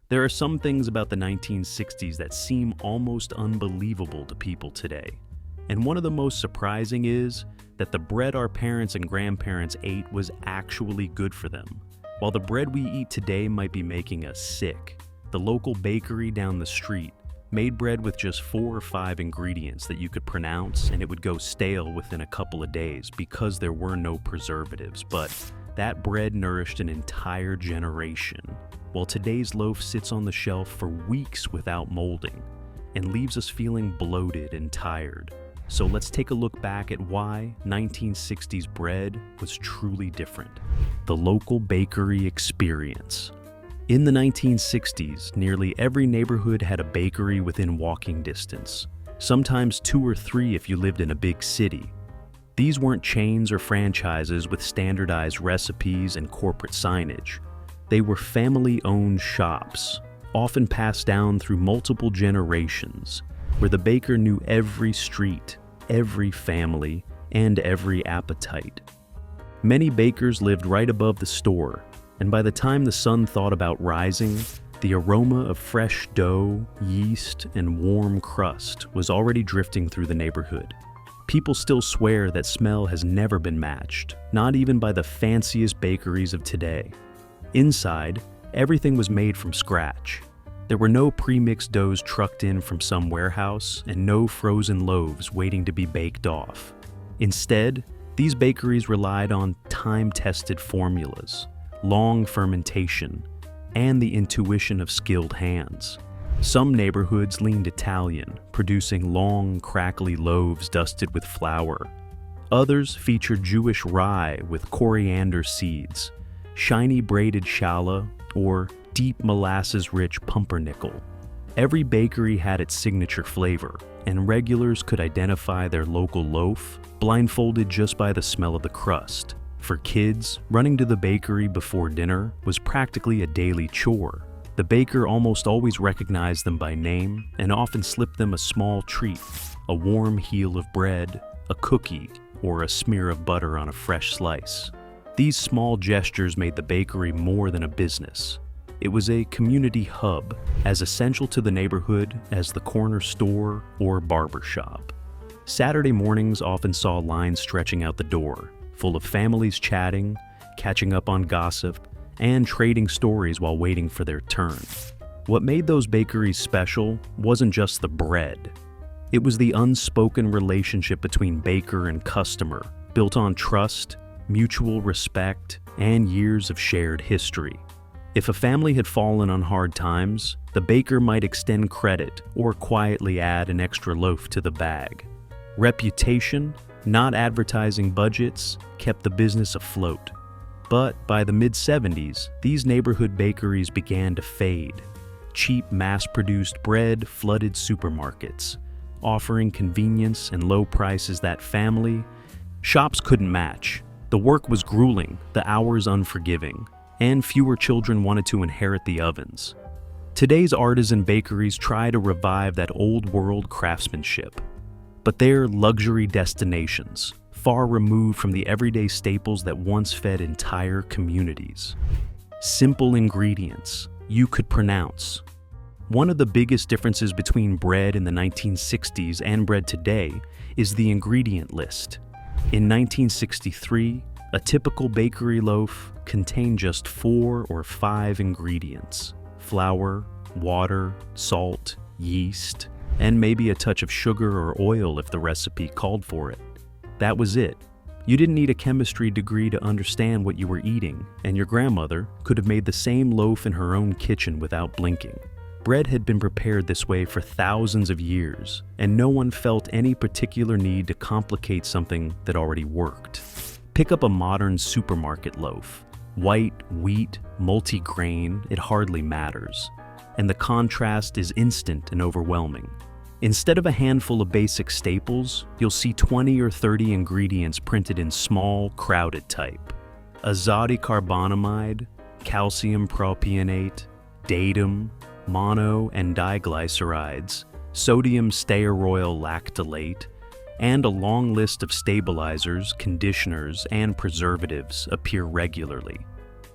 There are some things about the 1960s that seem almost unbelievable to people today. And one of the most surprising is that the bread our parents and grandparents ate was actually good for them. While the bread we eat today might be making us sick, the local bakery down the street made bread with just 4 or 5 ingredients that you could pronounce, and it would go stale within a couple of days because there were no preservatives. But that bread nourished an entire generation, while today's loaf sits on the shelf for weeks without molding and leaves us feeling bloated and tired. So let's take a look back at why 1960s bread was truly different. The local bakery experience. In the 1960s, nearly every neighborhood had a bakery within walking distance, sometimes 2 or 3 if you lived in a big city. These weren't chains or franchises with standardized recipes and corporate signage. They were family-owned shops, often passed down through multiple generations, where the baker knew every street, every family, and every appetite. Many bakers lived right above the store, and by the time the sun thought about rising, the aroma of fresh dough, yeast, and warm crust was already drifting through the neighborhood. People still swear that smell has never been matched, not even by the fanciest bakeries of today. Inside, everything was made from scratch. There were no pre-mixed doughs trucked in from some warehouse and no frozen loaves waiting to be baked off. Instead, these bakeries relied on time-tested formulas, long fermentation, and the intuition of skilled hands. Some neighborhoods leaned Italian, producing long, crackly loaves dusted with flour. Others featured Jewish rye with coriander seeds, shiny braided challah, or deep molasses-rich pumpernickel. Every bakery had its signature flavor, and regulars could identify their local loaf, blindfolded just by the smell of the crust. For kids, running to the bakery before dinner was practically a daily chore. The baker almost always recognized them by name and often slipped them a small treat, a warm heel of bread, a cookie, or a smear of butter on a fresh slice. These small gestures made the bakery more than a business. It was a community hub, as essential to the neighborhood as the corner store or barber shop. Saturday mornings often saw lines stretching out the door, full of families chatting, catching up on gossip, and trading stories while waiting for their turn. What made those bakeries special wasn't just the bread. It was the unspoken relationship between baker and customer, built on trust, mutual respect, and years of shared history. If a family had fallen on hard times, the baker might extend credit or quietly add an extra loaf to the bag. Reputation, not advertising budgets, kept the business afloat. But by the mid-70s, these neighborhood bakeries began to fade. Cheap, mass-produced bread flooded supermarkets, offering convenience and low prices that shops couldn't match. The work was grueling, the hours unforgiving, and fewer children wanted to inherit the ovens. Today's artisan bakeries try to revive that old-world craftsmanship, but they're luxury destinations, far removed from the everyday staples that once fed entire communities. Simple ingredients you could pronounce. One of the biggest differences between bread in the 1960s and bread today is the ingredient list. In 1963, a typical bakery loaf contained just 4 or 5 ingredients: flour, water, salt, yeast, and maybe a touch of sugar or oil if the recipe called for it. That was it. You didn't need a chemistry degree to understand what you were eating, and your grandmother could have made the same loaf in her own kitchen without blinking. Bread had been prepared this way for thousands of years, and no one felt any particular need to complicate something that already worked. Pick up a modern supermarket loaf. White, wheat, multi-grain, it hardly matters. And the contrast is instant and overwhelming. Instead of a handful of basic staples, you'll see 20 or 30 ingredients printed in small, crowded type. Azotocarbonamide, calcium propionate, datum, mono and diglycerides, sodium stearoyl lactylate, and a long list of stabilizers, conditioners, and preservatives appear regularly.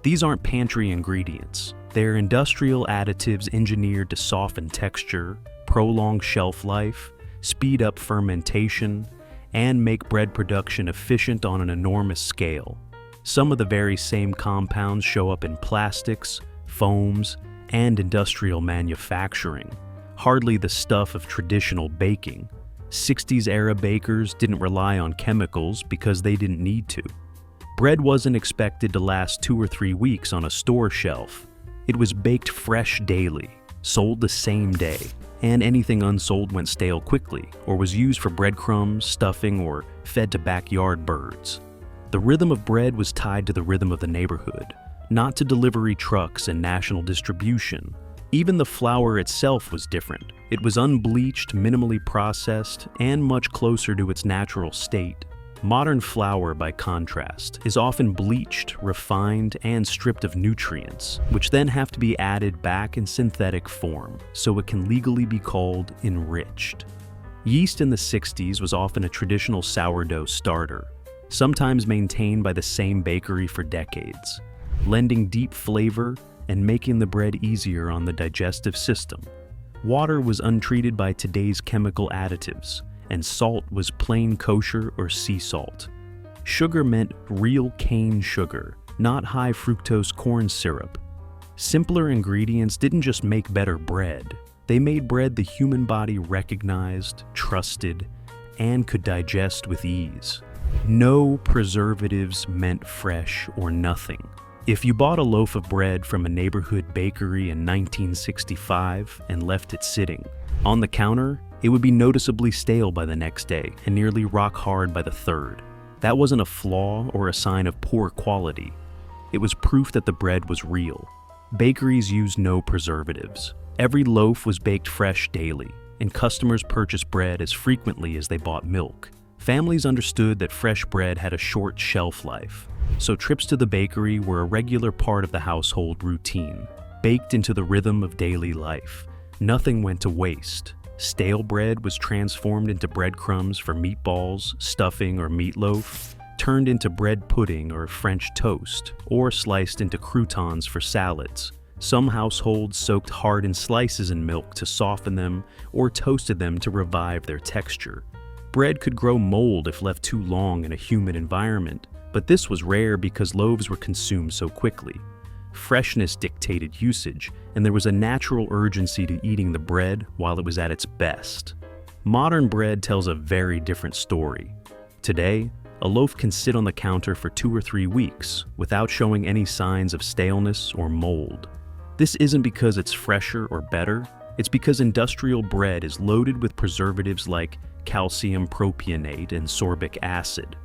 These aren't pantry ingredients. They're industrial additives engineered to soften texture, prolong shelf life, speed up fermentation, and make bread production efficient on an enormous scale. Some of the very same compounds show up in plastics, foams, and industrial manufacturing, hardly the stuff of traditional baking. 60s-era bakers didn't rely on chemicals because they didn't need to. Bread wasn't expected to last 2 or 3 weeks on a store shelf. It was baked fresh daily, sold the same day, and anything unsold went stale quickly or was used for breadcrumbs, stuffing, or fed to backyard birds. The rhythm of bread was tied to the rhythm of the neighborhood, not to delivery trucks and national distribution. Even the flour itself was different. It was unbleached, minimally processed, and much closer to its natural state. Modern flour, by contrast, is often bleached, refined, and stripped of nutrients, which then have to be added back in synthetic form, so it can legally be called enriched. Yeast in the 60s was often a traditional sourdough starter, sometimes maintained by the same bakery for decades, lending deep flavor and making the bread easier on the digestive system. Water was untreated by today's chemical additives, and salt was plain kosher or sea salt. Sugar meant real cane sugar, not high fructose corn syrup. Simpler ingredients didn't just make better bread, they made bread the human body recognized, trusted, and could digest with ease. No preservatives meant fresh or nothing. If you bought a loaf of bread from a neighborhood bakery in 1965 and left it sitting on the counter, it would be noticeably stale by the next day and nearly rock hard by the third. That wasn't a flaw or a sign of poor quality. It was proof that the bread was real. Bakeries used no preservatives. Every loaf was baked fresh daily, and customers purchased bread as frequently as they bought milk. Families understood that fresh bread had a short shelf life, so trips to the bakery were a regular part of the household routine, baked into the rhythm of daily life. Nothing went to waste. Stale bread was transformed into breadcrumbs for meatballs, stuffing, or meatloaf, turned into bread pudding or French toast, or sliced into croutons for salads. Some households soaked hardened slices in milk to soften them or toasted them to revive their texture. Bread could grow mold if left too long in a humid environment, but this was rare because loaves were consumed so quickly. Freshness dictated usage, and there was a natural urgency to eating the bread while it was at its best. Modern bread tells a very different story. Today, a loaf can sit on the counter for 2 or 3 weeks without showing any signs of staleness or mold. This isn't because it's fresher or better, it's because industrial bread is loaded with preservatives like calcium propionate and sorbic acid.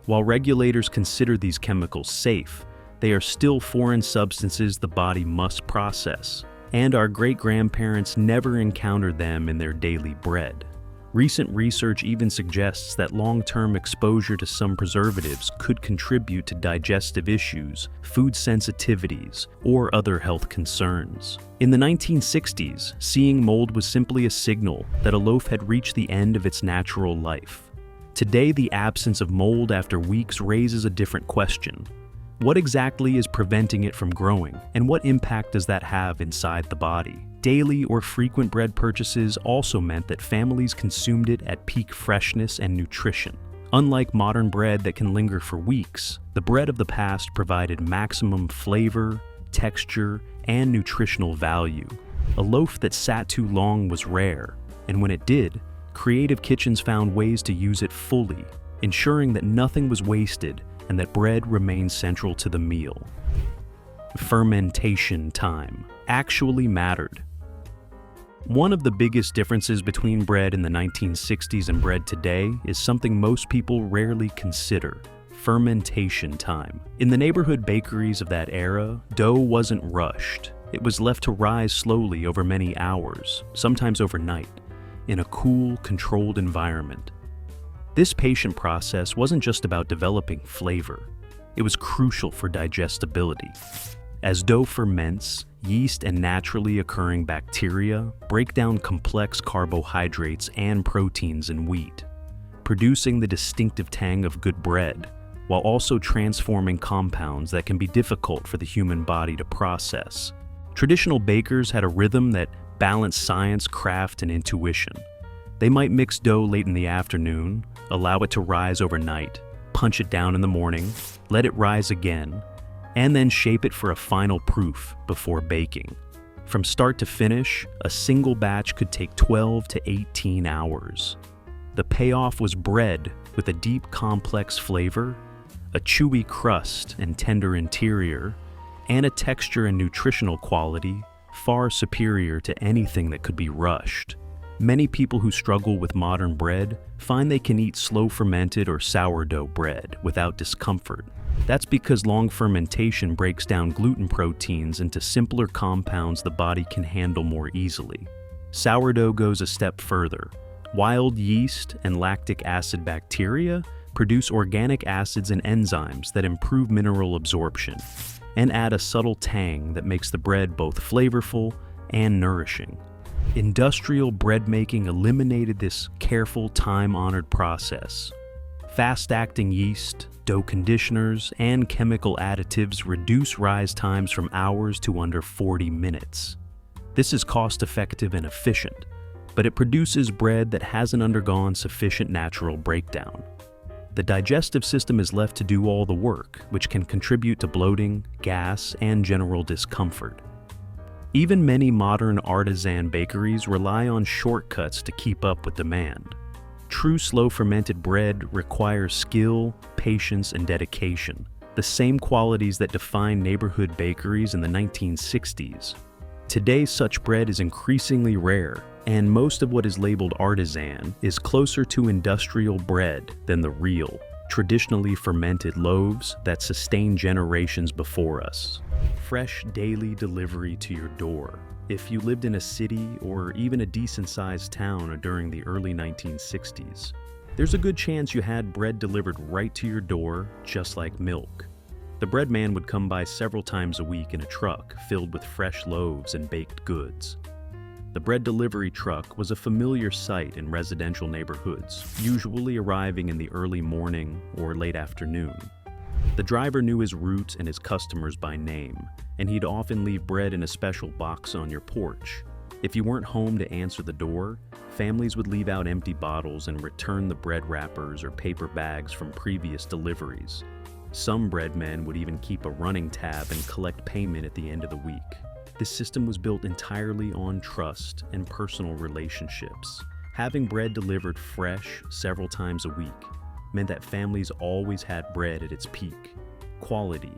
While regulators consider these chemicals safe, they are still foreign substances the body must process, and our great-grandparents never encountered them in their daily bread. Recent research even suggests that long-term exposure to some preservatives could contribute to digestive issues, food sensitivities, or other health concerns. In the 1960s, seeing mold was simply a signal that a loaf had reached the end of its natural life. Today, the absence of mold after weeks raises a different question. What exactly is preventing it from growing, and what impact does that have inside the body? Daily or frequent bread purchases also meant that families consumed it at peak freshness and nutrition. Unlike modern bread that can linger for weeks, the bread of the past provided maximum flavor, texture, and nutritional value. A loaf that sat too long was rare, and when it did, creative kitchens found ways to use it fully, ensuring that nothing was wasted and that bread remained central to the meal. Fermentation time actually mattered. One of the biggest differences between bread in the 1960s and bread today is something most people rarely consider: fermentation time. In the neighborhood bakeries of that era, dough wasn't rushed. It was left to rise slowly over many hours, sometimes overnight, in a cool, controlled environment. This patient process wasn't just about developing flavor. It was crucial for digestibility. As dough ferments, yeast and naturally occurring bacteria break down complex carbohydrates and proteins in wheat, producing the distinctive tang of good bread, while also transforming compounds that can be difficult for the human body to process. Traditional bakers had a rhythm that balanced science, craft, and intuition. They might mix dough late in the afternoon, allow it to rise overnight, punch it down in the morning, let it rise again, and then shape it for a final proof before baking. From start to finish, a single batch could take 12 to 18 hours. The payoff was bread with a deep, complex flavor, a chewy crust and tender interior, and a texture and nutritional quality far superior to anything that could be rushed. Many people who struggle with modern bread find they can eat slow fermented or sourdough bread without discomfort. That's because long fermentation breaks down gluten proteins into simpler compounds the body can handle more easily. Sourdough goes a step further. Wild yeast and lactic acid bacteria produce organic acids and enzymes that improve mineral absorption and add a subtle tang that makes the bread both flavorful and nourishing. Industrial bread making eliminated this careful, time-honored process. Fast-acting yeast, dough conditioners, and chemical additives reduce rise times from hours to under 40 minutes. This is cost-effective and efficient, but it produces bread that hasn't undergone sufficient natural breakdown. The digestive system is left to do all the work, which can contribute to bloating, gas, and general discomfort. Even many modern artisan bakeries rely on shortcuts to keep up with demand. True slow-fermented bread requires skill, patience, and dedication, the same qualities that defined neighborhood bakeries in the 1960s. Today, such bread is increasingly rare, and most of what is labeled artisan is closer to industrial bread than the real, traditionally fermented loaves that sustain generations before us. Fresh daily delivery to your door. If you lived in a city or even a decent-sized town during the early 1960s, there's a good chance you had bread delivered right to your door, just like milk. The bread man would come by several times a week in a truck filled with fresh loaves and baked goods. The bread delivery truck was a familiar sight in residential neighborhoods, usually arriving in the early morning or late afternoon. The driver knew his route and his customers by name, and he'd often leave bread in a special box on your porch. If you weren't home to answer the door, families would leave out empty bottles and return the bread wrappers or paper bags from previous deliveries. Some breadmen would even keep a running tab and collect payment at the end of the week. This system was built entirely on trust and personal relationships. Having bread delivered fresh several times a week meant that families always had bread at its peak. Quality.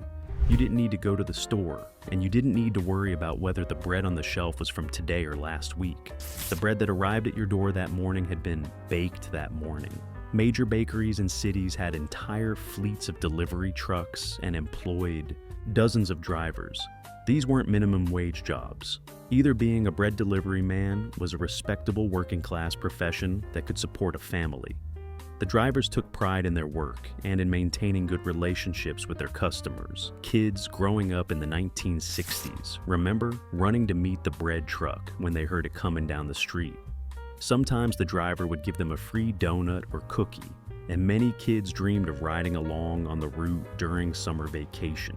You didn't need to go to the store, and you didn't need to worry about whether the bread on the shelf was from today or last week. The bread that arrived at your door that morning had been baked that morning. Major bakeries in cities had entire fleets of delivery trucks and employed dozens of drivers. These weren't minimum wage jobs. Either being a bread delivery man was a respectable working-class profession that could support a family. The drivers took pride in their work and in maintaining good relationships with their customers. Kids growing up in the 1960s remember running to meet the bread truck when they heard it coming down the street. Sometimes the driver would give them a free donut or cookie, and many kids dreamed of riding along on the route during summer vacation.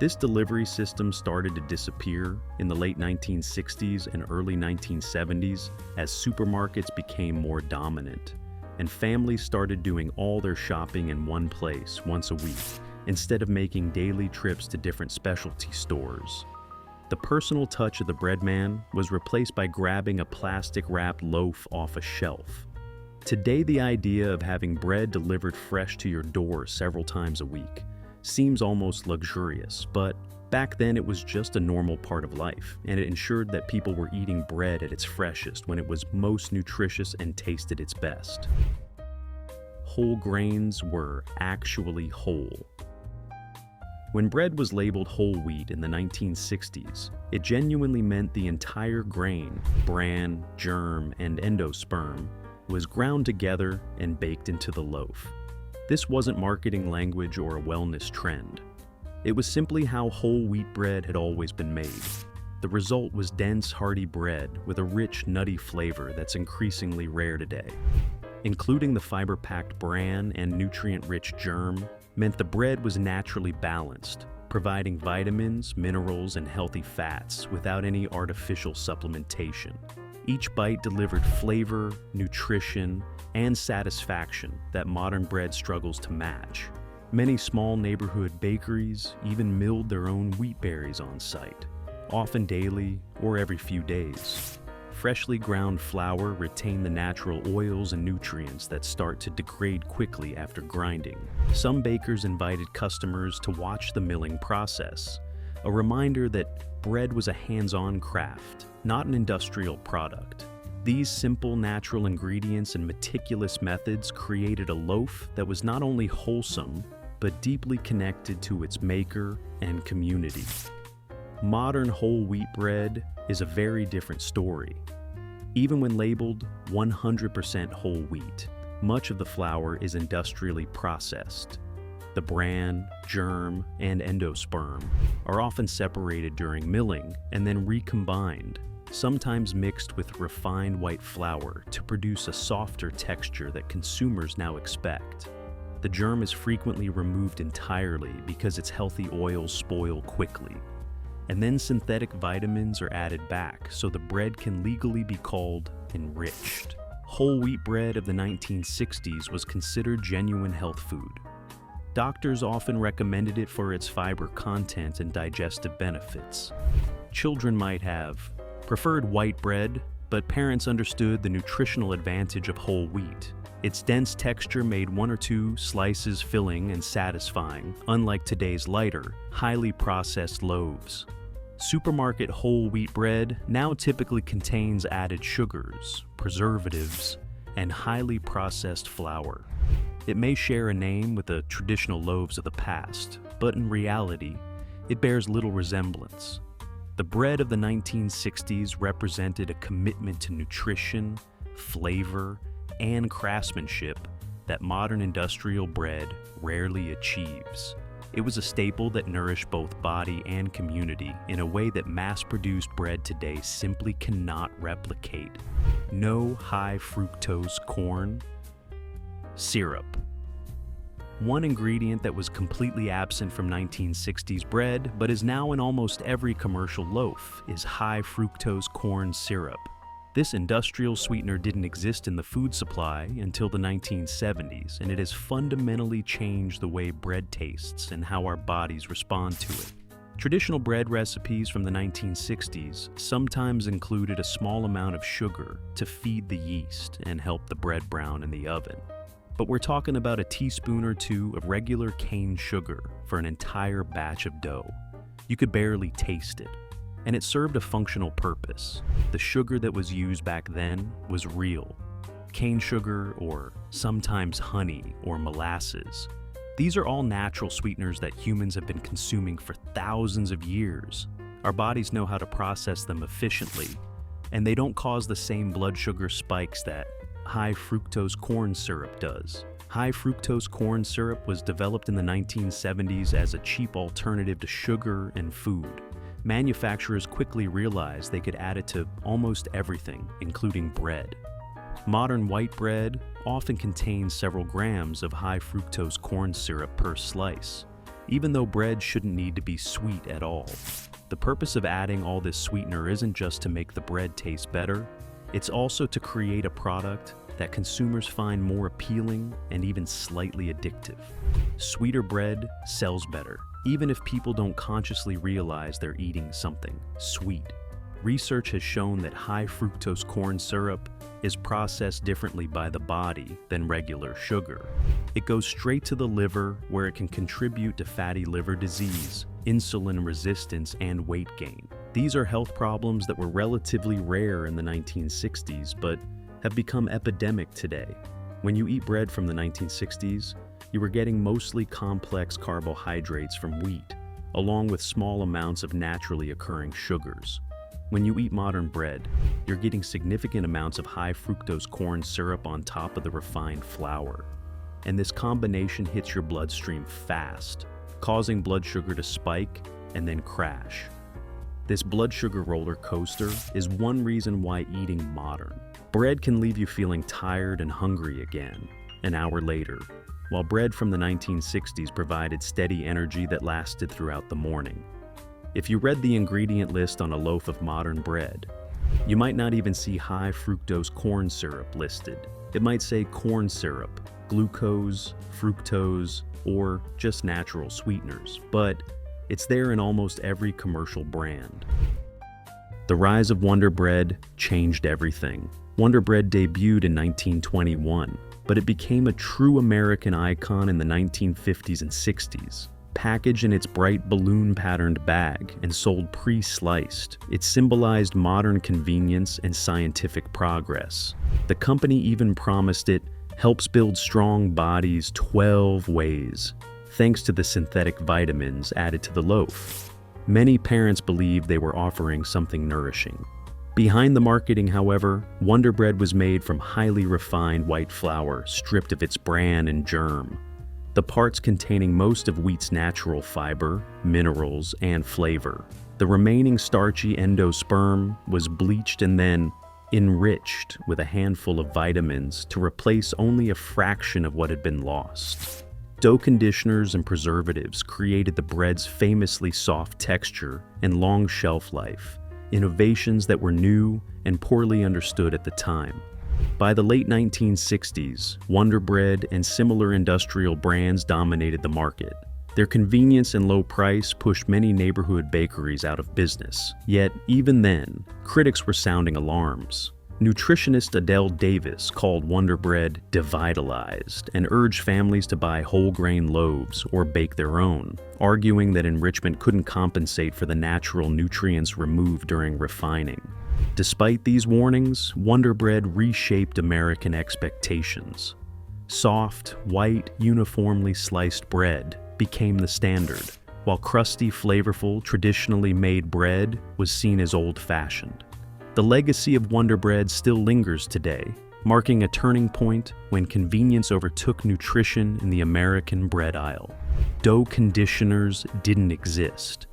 This delivery system started to disappear in the late 1960s and early 1970s as supermarkets became more dominant, and families started doing all their shopping in one place once a week, instead of making daily trips to different specialty stores. The personal touch of the bread man was replaced by grabbing a plastic-wrapped loaf off a shelf. Today, the idea of having bread delivered fresh to your door several times a week seems almost luxurious, but back then it was just a normal part of life, and it ensured that people were eating bread at its freshest when it was most nutritious and tasted its best. Whole grains were actually whole. When bread was labeled whole wheat in the 1960s, it genuinely meant the entire grain, bran, germ, and endosperm, was ground together and baked into the loaf. This wasn't marketing language or a wellness trend. It was simply how whole wheat bread had always been made. The result was dense, hearty bread with a rich, nutty flavor that's increasingly rare today. Including the fiber-packed bran and nutrient-rich germ meant the bread was naturally balanced, providing vitamins, minerals, and healthy fats without any artificial supplementation. Each bite delivered flavor, nutrition, and satisfaction that modern bread struggles to match. Many small neighborhood bakeries even milled their own wheat berries on site, often daily or every few days. Freshly ground flour retained the natural oils and nutrients that start to degrade quickly after grinding. Some bakers invited customers to watch the milling process, a reminder that bread was a hands-on craft, not an industrial product. These simple natural ingredients and meticulous methods created a loaf that was not only wholesome, but deeply connected to its maker and community. Modern whole wheat bread is a very different story. Even when labeled 100% whole wheat, much of the flour is industrially processed. The bran, germ, and endosperm are often separated during milling and then recombined, sometimes mixed with refined white flour to produce a softer texture that consumers now expect. The germ is frequently removed entirely because its healthy oils spoil quickly. And then synthetic vitamins are added back so the bread can legally be called enriched. Whole wheat bread of the 1960s was considered genuine health food. Doctors often recommended it for its fiber content and digestive benefits. Children might have preferred white bread, but parents understood the nutritional advantage of whole wheat. Its dense texture made one or two slices filling and satisfying, unlike today's lighter, highly processed loaves. Supermarket whole wheat bread now typically contains added sugars, preservatives, and highly processed flour. It may share a name with the traditional loaves of the past, but in reality, it bears little resemblance. The bread of the 1960s represented a commitment to nutrition, flavor, and craftsmanship that modern industrial bread rarely achieves. It was a staple that nourished both body and community in a way that mass-produced bread today simply cannot replicate. No high fructose corn syrup. One ingredient that was completely absent from 1960s bread, but is now in almost every commercial loaf, is high fructose corn syrup. This industrial sweetener didn't exist in the food supply until the 1970s, and it has fundamentally changed the way bread tastes and how our bodies respond to it. Traditional bread recipes from the 1960s sometimes included a small amount of sugar to feed the yeast and help the bread brown in the oven. But we're talking about a teaspoon or two of regular cane sugar for an entire batch of dough. You could barely taste it. And it served a functional purpose. The sugar that was used back then was real. Cane sugar, or sometimes honey or molasses. These are all natural sweeteners that humans have been consuming for thousands of years. Our bodies know how to process them efficiently, and they don't cause the same blood sugar spikes that high fructose corn syrup does. High fructose corn syrup was developed in the 1970s as a cheap alternative to sugar and food. Manufacturers quickly realized they could add it to almost everything, including bread. Modern white bread often contains several grams of high fructose corn syrup per slice, even though bread shouldn't need to be sweet at all. The purpose of adding all this sweetener isn't just to make the bread taste better, it's also to create a product that consumers find more appealing and even slightly addictive. Sweeter bread sells better, even if people don't consciously realize they're eating something sweet. Research has shown that high fructose corn syrup is processed differently by the body than regular sugar. It goes straight to the liver, where it can contribute to fatty liver disease, insulin resistance, and weight gain. These are health problems that were relatively rare in the 1960s, but have become epidemic today. When you eat bread from the 1960s, you were getting mostly complex carbohydrates from wheat, along with small amounts of naturally occurring sugars. When you eat modern bread, you're getting significant amounts of high fructose corn syrup on top of the refined flour. And this combination hits your bloodstream fast, causing blood sugar to spike and then crash. This blood sugar roller coaster is one reason why eating modern bread can leave you feeling tired and hungry again an hour later. while bread from the 1960s provided steady energy that lasted throughout the morning. If you read the ingredient list on a loaf of modern bread, you might not even see high fructose corn syrup listed. It might say corn syrup, glucose, fructose, or just natural sweeteners, but it's there in almost every commercial brand. The rise of Wonder Bread changed everything. Wonder Bread debuted in 1921, but it became a true American icon in the 1950s and 60s. Packaged in its bright balloon-patterned bag and sold pre-sliced, it symbolized modern convenience and scientific progress. The company even promised it helps build strong bodies 12 ways, thanks to the synthetic vitamins added to the loaf. Many parents believed they were offering something nourishing. Behind the marketing, however, Wonder Bread was made from highly refined white flour stripped of its bran and germ, the parts containing most of wheat's natural fiber, minerals, and flavor. The remaining starchy endosperm was bleached and then enriched with a handful of vitamins to replace only a fraction of what had been lost. Dough conditioners and preservatives created the bread's famously soft texture and long shelf life, innovations that were new and poorly understood at the time. By the late 1960s, Wonder Bread and similar industrial brands dominated the market. Their convenience and low price pushed many neighborhood bakeries out of business. Yet, even then, critics were sounding alarms. Nutritionist Adele Davis called Wonder Bread devitalized and urged families to buy whole grain loaves or bake their own, arguing that enrichment couldn't compensate for the natural nutrients removed during refining. Despite these warnings, Wonder Bread reshaped American expectations. Soft, white, uniformly sliced bread became the standard, while crusty, flavorful, traditionally made bread was seen as old-fashioned. The legacy of Wonder Bread still lingers today, marking a turning point when convenience overtook nutrition in the American bread aisle. Dough conditioners didn't exist.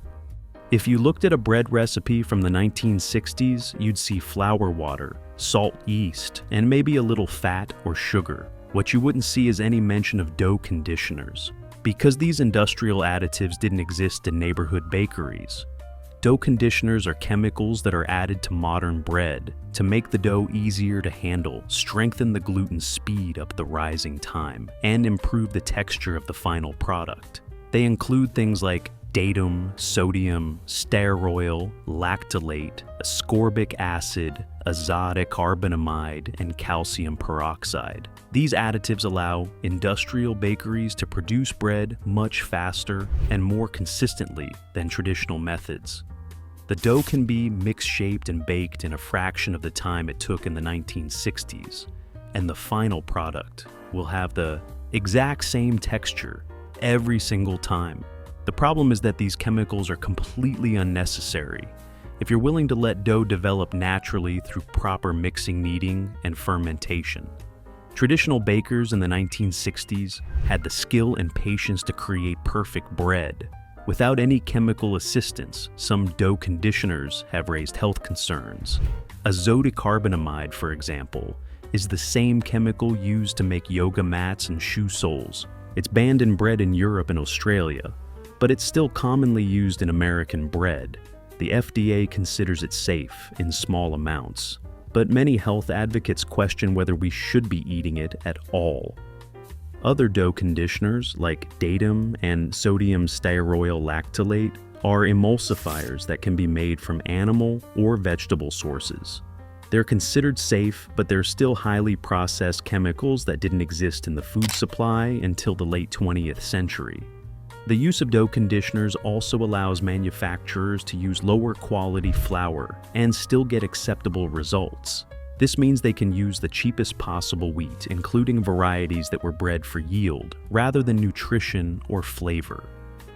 If you looked at a bread recipe from the 1960s, you'd see flour water, salt yeast, and maybe a little fat or sugar. What you wouldn't see is any mention of dough conditioners. Because these industrial additives didn't exist in neighborhood bakeries, dough conditioners are chemicals that are added to modern bread to make the dough easier to handle, strengthen the gluten, speed up the rising time, and improve the texture of the final product. They include things like datum, sodium, stearoyl, lactylate, ascorbic acid, azotocarbonamide, and calcium peroxide. These additives allow industrial bakeries to produce bread much faster and more consistently than traditional methods. The dough can be mix-shaped and baked in a fraction of the time it took in the 1960s, and the final product will have the exact same texture every single time. The problem is that these chemicals are completely unnecessary if you're willing to let dough develop naturally through proper mixing, kneading, and fermentation. Traditional bakers in the 1960s had the skill and patience to create perfect bread. Without any chemical assistance, some dough conditioners have raised health concerns. Azotocarbonamide, for example, is the same chemical used to make yoga mats and shoe soles. It's banned in bread in Europe and Australia, but it's still commonly used in American bread. The FDA considers it safe in small amounts, but many health advocates question whether we should be eating it at all. Other dough conditioners, like datum and sodium stearoyl lactylate, are emulsifiers that can be made from animal or vegetable sources. They're considered safe, but they're still highly processed chemicals that didn't exist in the food supply until the late 20th century. The use of dough conditioners also allows manufacturers to use lower quality flour and still get acceptable results. This means they can use the cheapest possible wheat, including varieties that were bred for yield, rather than nutrition or flavor.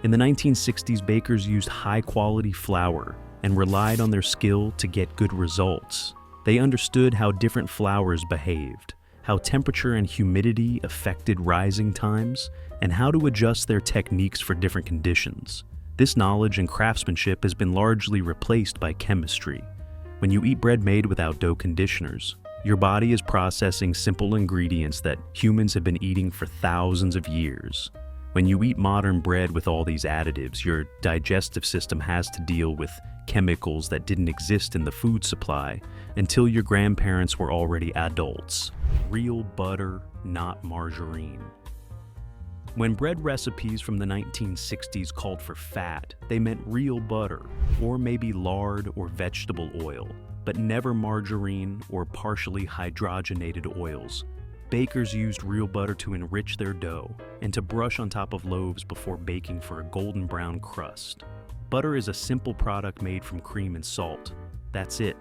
In the 1960s, bakers used high-quality flour and relied on their skill to get good results. They understood how different flours behaved, how temperature and humidity affected rising times, and how to adjust their techniques for different conditions. This knowledge and craftsmanship has been largely replaced by chemistry. When you eat bread made without dough conditioners, Your body is processing simple ingredients that humans have been eating for thousands of years. When you eat modern bread with all these additives, your digestive system has to deal with chemicals that didn't exist in the food supply until your grandparents were already adults. Real butter, not margarine. When bread recipes from the 1960s called for fat, they meant real butter, or maybe lard or vegetable oil, but never margarine or partially hydrogenated oils. Bakers used real butter to enrich their dough and to brush on top of loaves before baking for a golden brown crust. Butter is a simple product made from cream and salt. That's it.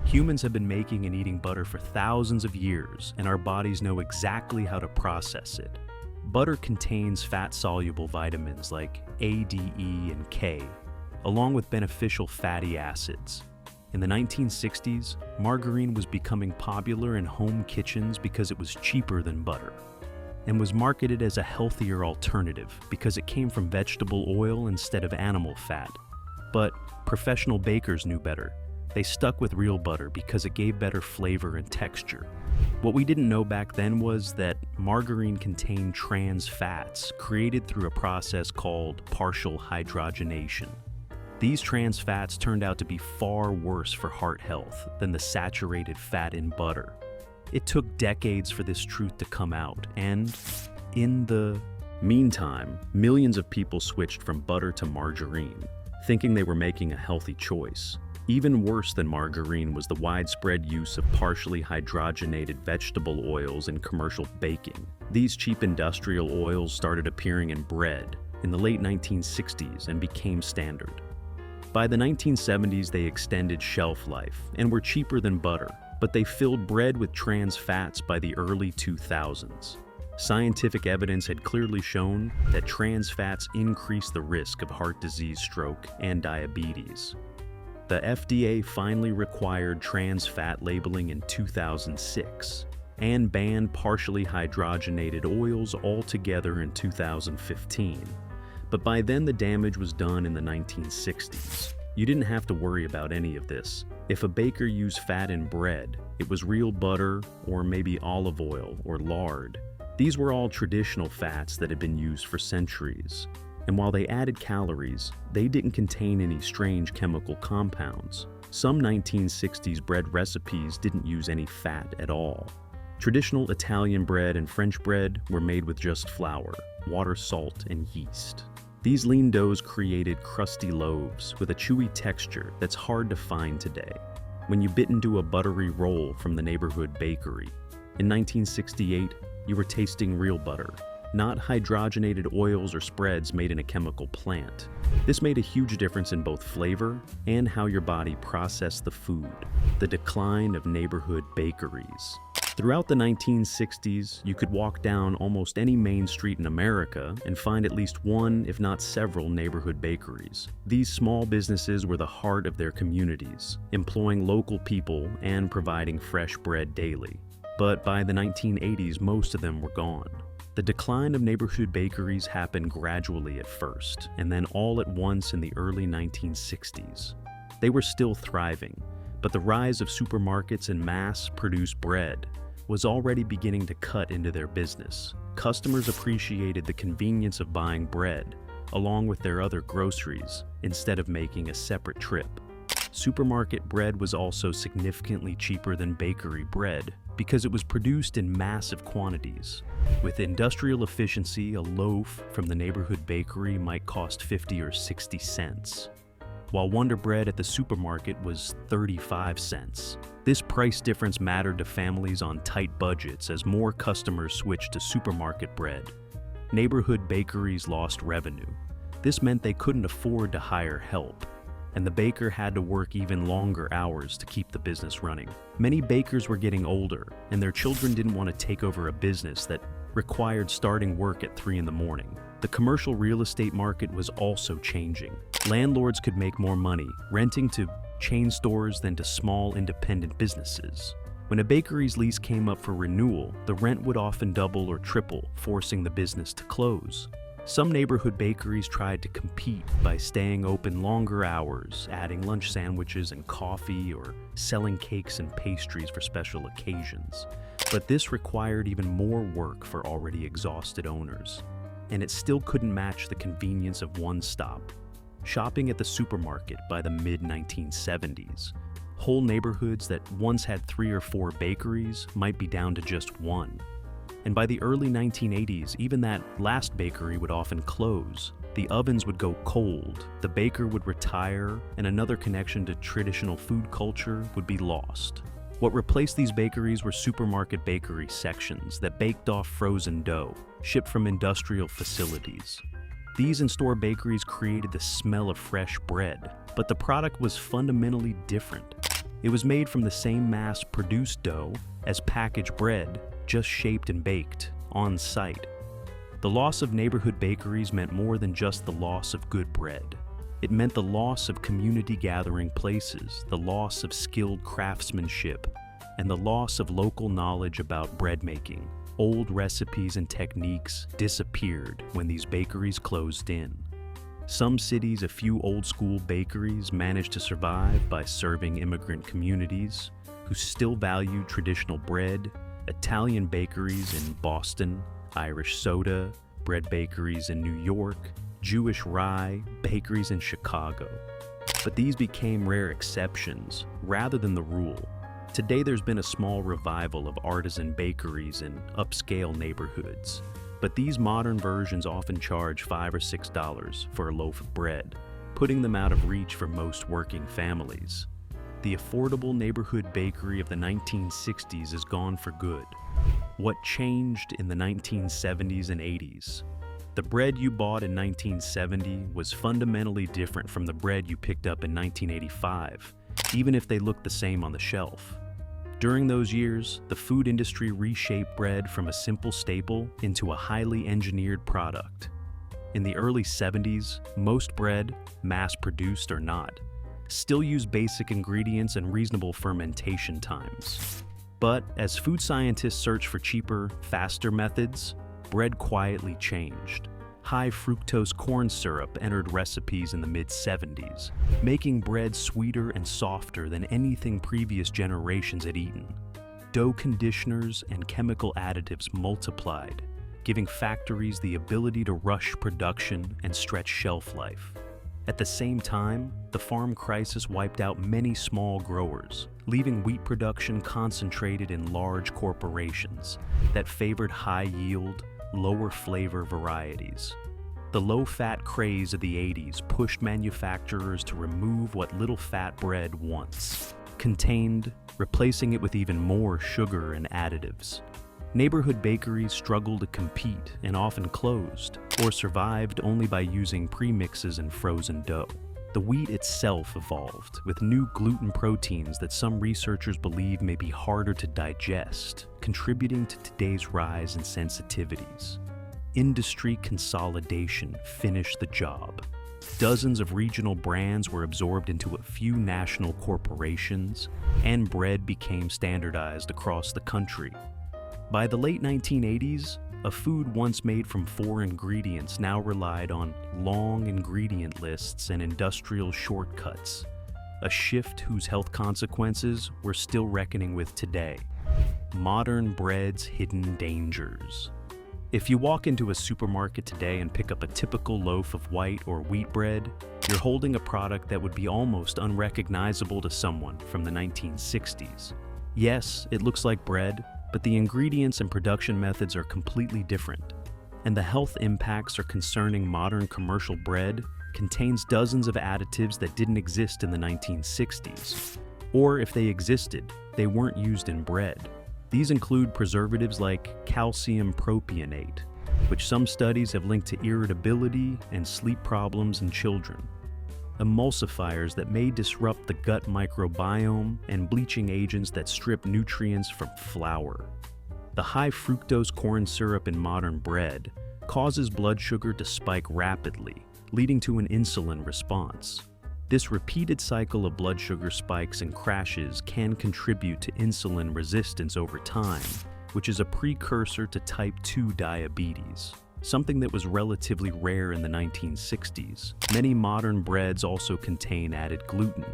Humans have been making and eating butter for thousands of years, and our bodies know exactly how to process it. Butter contains fat-soluble vitamins like A, D, E, and K, along with beneficial fatty acids. In the 1960s, margarine was becoming popular in home kitchens because it was cheaper than butter, and was marketed as a healthier alternative because it came from vegetable oil instead of animal fat. But professional bakers knew better. They stuck with real butter because it gave better flavor and texture. What we didn't know back then was that margarine contained trans fats created through a process called partial hydrogenation. These trans fats turned out to be far worse for heart health than the saturated fat in butter. It took decades for this truth to come out, and in the meantime, millions of people switched from butter to margarine, thinking they were making a healthy choice. Even worse than margarine was the widespread use of partially hydrogenated vegetable oils in commercial baking. These cheap industrial oils started appearing in bread in the late 1960s and became standard. By the 1970s, they extended shelf life and were cheaper than butter, but they filled bread with trans fats by the early 2000s. Scientific evidence had clearly shown that trans fats increase the risk of heart disease, stroke, and diabetes. The FDA finally required trans fat labeling in 2006 and banned partially hydrogenated oils altogether in 2015. But by then the damage was done in the 1960s. You didn't have to worry about any of this. If a baker used fat in bread, it was real butter or maybe olive oil or lard. These were all traditional fats that had been used for centuries. And while they added calories, they didn't contain any strange chemical compounds. Some 1960s bread recipes didn't use any fat at all. Traditional Italian bread and French bread were made with just flour, water, salt, and yeast. These lean doughs created crusty loaves with a chewy texture that's hard to find today. When you bit into a buttery roll from the neighborhood bakery, in 1968, you were tasting real butter, not hydrogenated oils or spreads made in a chemical plant. This made a huge difference in both flavor and how your body processed the food. The decline of neighborhood bakeries. Throughout the 1960s, you could walk down almost any main street in America and find at least one, if not several, neighborhood bakeries. These small businesses were the heart of their communities, employing local people and providing fresh bread daily. But by the 1980s, most of them were gone. The decline of neighborhood bakeries happened gradually at first, and then all at once in the early 1960s. They were still thriving, but the rise of supermarkets and mass-produced bread was already beginning to cut into their business. Customers appreciated the convenience of buying bread, along with their other groceries, instead of making a separate trip. Supermarket bread was also significantly cheaper than bakery bread because it was produced in massive quantities. With industrial efficiency, a loaf from the neighborhood bakery might cost 50 or 60 cents, while Wonder Bread at the supermarket was 35 cents. This price difference mattered to families on tight budgets as more customers switched to supermarket bread. Neighborhood bakeries lost revenue. This meant they couldn't afford to hire help, and the baker had to work even longer hours to keep the business running. Many bakers were getting older, and their children didn't want to take over a business that required starting work at 3 in the morning. The commercial real estate market was also changing. Landlords could make more money renting to chain stores than to small independent businesses. When a bakery's lease came up for renewal, the rent would often double or triple, forcing the business to close. Some neighborhood bakeries tried to compete by staying open longer hours, adding lunch sandwiches and coffee, or selling cakes and pastries for special occasions. But this required even more work for already exhausted owners. And it still couldn't match the convenience of one stop, shopping at the supermarket by the mid-1970s. Whole neighborhoods that once had 3 or 4 bakeries might be down to just one. And by the early 1980s, even that last bakery would often close. The ovens would go cold, the baker would retire, and another connection to traditional food culture would be lost. What replaced these bakeries were supermarket bakery sections that baked off frozen dough, shipped from industrial facilities. These in-store bakeries created the smell of fresh bread, but the product was fundamentally different. It was made from the same mass-produced dough as packaged bread, just shaped and baked on site. The loss of neighborhood bakeries meant more than just the loss of good bread. It meant the loss of community gathering places, the loss of skilled craftsmanship, and the loss of local knowledge about bread making. Old recipes and techniques disappeared when these bakeries closed in. Some cities, a few old-school bakeries managed to survive by serving immigrant communities who still valued traditional bread. Italian bakeries in Boston, Irish soda, bread bakeries in New York, Jewish rye, bakeries in Chicago. But these became rare exceptions rather than the rule. Today there's been a small revival of artisan bakeries in upscale neighborhoods, but these modern versions often charge $5 or $6 for a loaf of bread, putting them out of reach for most working families. The affordable neighborhood bakery of the 1960s is gone for good. What changed in the 1970s and 80s? The bread you bought in 1970 was fundamentally different from the bread you picked up in 1985, even if they looked the same on the shelf. During those years, the food industry reshaped bread from a simple staple into a highly engineered product. In the early 70s, most bread, mass-produced or not, still use basic ingredients and reasonable fermentation times. But as food scientists search for cheaper, faster methods, bread quietly changed. High fructose corn syrup entered recipes in the mid-70s, making bread sweeter and softer than anything previous generations had eaten. Dough conditioners and chemical additives multiplied, giving factories the ability to rush production and stretch shelf life. At the same time, the farm crisis wiped out many small growers, leaving wheat production concentrated in large corporations that favored high-yield, lower-flavor varieties. The low-fat craze of the 80s pushed manufacturers to remove what little fat bread once contained, replacing it with even more sugar and additives. Neighborhood bakeries struggled to compete and often closed, or survived only by using premixes and frozen dough. The wheat itself evolved, with new gluten proteins that some researchers believe may be harder to digest, contributing to today's rise in sensitivities. Industry consolidation finished the job. Dozens of regional brands were absorbed into a few national corporations, and bread became standardized across the country. By the late 1980s, a food once made from 4 ingredients now relied on long ingredient lists and industrial shortcuts, a shift whose health consequences we're still reckoning with today. Modern bread's hidden dangers. If you walk into a supermarket today and pick up a typical loaf of white or wheat bread, you're holding a product that would be almost unrecognizable to someone from the 1960s. Yes, it looks like bread, but the ingredients and production methods are completely different. And the health impacts are concerning. Modern commercial bread contains dozens of additives that didn't exist in the 1960s. Or if they existed, they weren't used in bread. These include preservatives like calcium propionate, which some studies have linked to irritability and sleep problems in children. Emulsifiers that may disrupt the gut microbiome, and bleaching agents that strip nutrients from flour. The high fructose corn syrup in modern bread causes blood sugar to spike rapidly, leading to an insulin response. This repeated cycle of blood sugar spikes and crashes can contribute to insulin resistance over time, which is a precursor to type 2 diabetes. something that was relatively rare in the 1960s. Many modern breads also contain added gluten,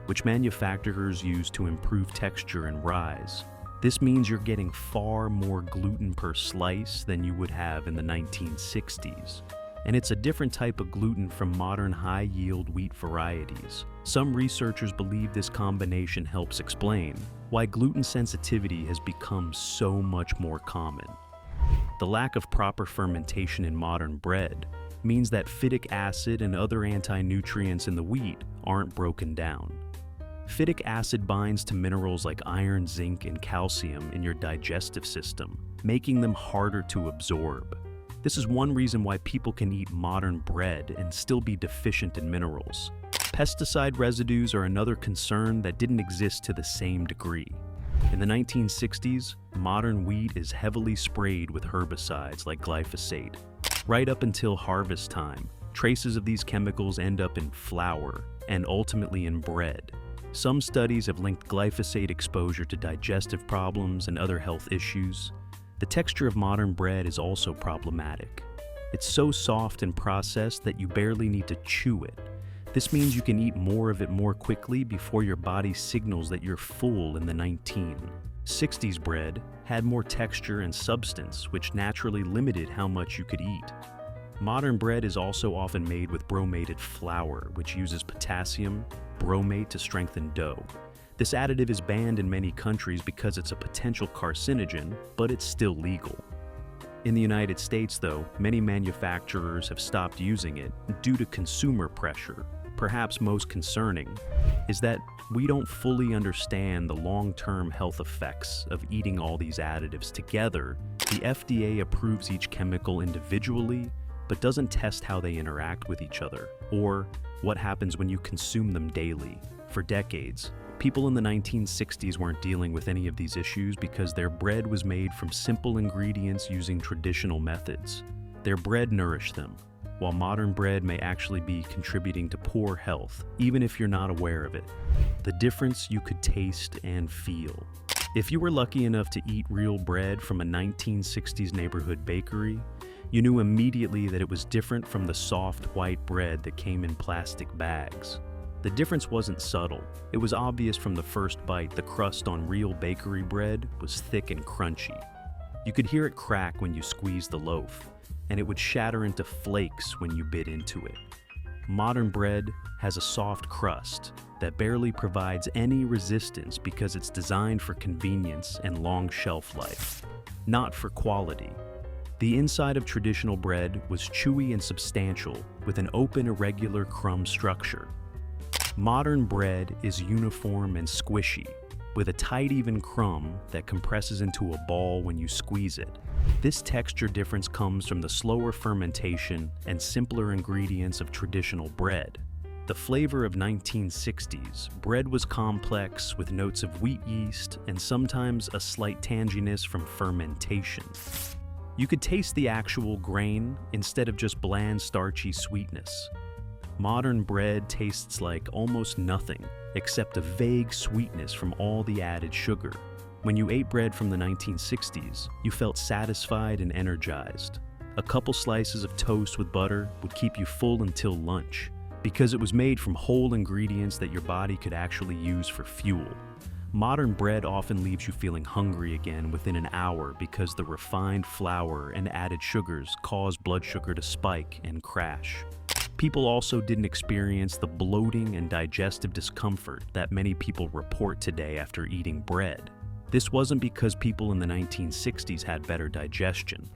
which manufacturers use to improve texture and rise. This means you're getting far more gluten per slice than you would have in the 1960s. And it's a different type of gluten from modern high-yield wheat varieties. Some researchers believe this combination helps explain why gluten sensitivity has become so much more common. The lack of proper fermentation in modern bread means that phytic acid and other anti-nutrients in the wheat aren't broken down. Phytic acid binds to minerals like iron, zinc, and calcium in your digestive system, making them harder to absorb. This is one reason why people can eat modern bread and still be deficient in minerals. Pesticide residues are another concern that didn't exist to the same degree. In the 1960s, modern wheat is heavily sprayed with herbicides like glyphosate. Right up until harvest time, traces of these chemicals end up in flour and ultimately in bread. Some studies have linked glyphosate exposure to digestive problems and other health issues. The texture of modern bread is also problematic. It's so soft and processed that you barely need to chew it. This means you can eat more of it more quickly before your body signals that you're full. In the 1960s, bread had more texture and substance, which naturally limited how much you could eat. Modern bread is also often made with bromated flour, which uses potassium bromate to strengthen dough. This additive is banned in many countries because it's a potential carcinogen, but it's still legal. In the United States, though, many manufacturers have stopped using it due to consumer pressure. Perhaps most concerning is that we don't fully understand the long-term health effects of eating all these additives together. The FDA approves each chemical individually, but doesn't test how they interact with each other, or what happens when you consume them daily. For decades, people in the 1960s weren't dealing with any of these issues because their bread was made from simple ingredients using traditional methods. Their bread nourished them, while modern bread may actually be contributing to poor health, even if you're not aware of it. The difference you could taste and feel. If you were lucky enough to eat real bread from a 1960s neighborhood bakery, you knew immediately that it was different from the soft white bread that came in plastic bags. The difference wasn't subtle. It was obvious from the first bite. The crust on real bakery bread was thick and crunchy. You could hear it crack when you squeezed the loaf, and it would shatter into flakes when you bit into it. Modern bread has a soft crust that barely provides any resistance because it's designed for convenience and long shelf life, not for quality. The inside of traditional bread was chewy and substantial, with an open, irregular crumb structure. Modern bread is uniform and squishy, with a tight, even crumb that compresses into a ball when you squeeze it. This texture difference comes from the slower fermentation and simpler ingredients of traditional bread. The flavor of 1960s, bread was complex with notes of wheat yeast and sometimes a slight tanginess from fermentation. You could taste the actual grain instead of just bland, starchy sweetness. Modern bread tastes like almost nothing, except a vague sweetness from all the added sugar. When you ate bread from the 1960s, you felt satisfied and energized. A couple slices of toast with butter would keep you full until lunch, because it was made from whole ingredients that your body could actually use for fuel. Modern bread often leaves you feeling hungry again within an hour because the refined flour and added sugars cause blood sugar to spike and crash. People also didn't experience the bloating and digestive discomfort that many people report today after eating bread. This wasn't because people in the 1960s had better digestion.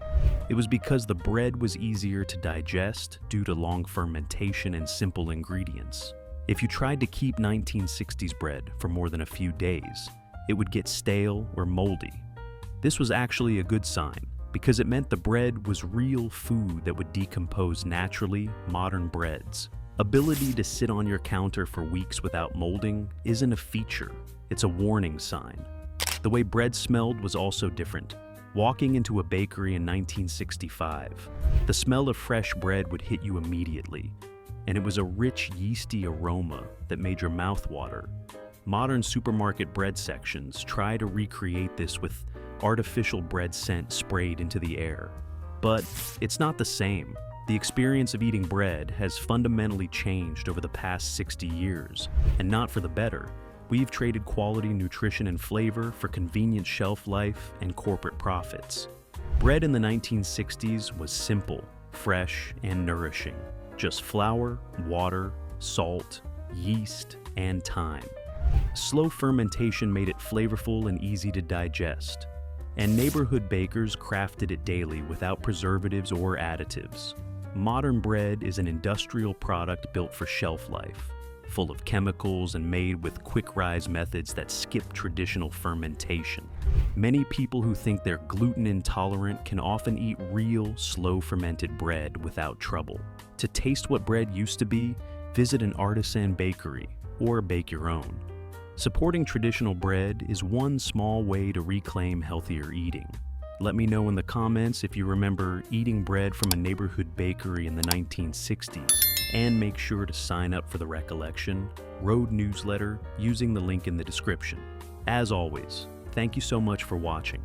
It was because the bread was easier to digest due to long fermentation and simple ingredients. If you tried to keep 1960s bread for more than a few days, it would get stale or moldy. This was actually a good sign, because it meant the bread was real food that would decompose naturally. Modern bread's ability to sit on your counter for weeks without molding isn't a feature, it's a warning sign. The way bread smelled was also different. Walking into a bakery in 1965, the smell of fresh bread would hit you immediately, and it was a rich, yeasty aroma that made your mouth water. Modern supermarket bread sections try to recreate this with artificial bread scent sprayed into the air. But it's not the same. The experience of eating bread has fundamentally changed over the past 60 years, and not for the better. We've traded quality nutrition and flavor for convenient shelf life and corporate profits. Bread in the 1960s was simple, fresh, and nourishing. Just flour, water, salt, yeast, and time. Slow fermentation made it flavorful and easy to digest, and neighborhood bakers crafted it daily without preservatives or additives. Modern bread is an industrial product built for shelf life, full of chemicals and made with quick-rise methods that skip traditional fermentation. Many people who think they're gluten intolerant can often eat real, slow-fermented bread without trouble. To taste what bread used to be, visit an artisan bakery or bake your own. Supporting traditional bread is one small way to reclaim healthier eating. Let me know in the comments if you remember eating bread from a neighborhood bakery in the 1960s. And make sure to sign up for the Recollection Road newsletter using the link in the description. As always, thank you so much for watching.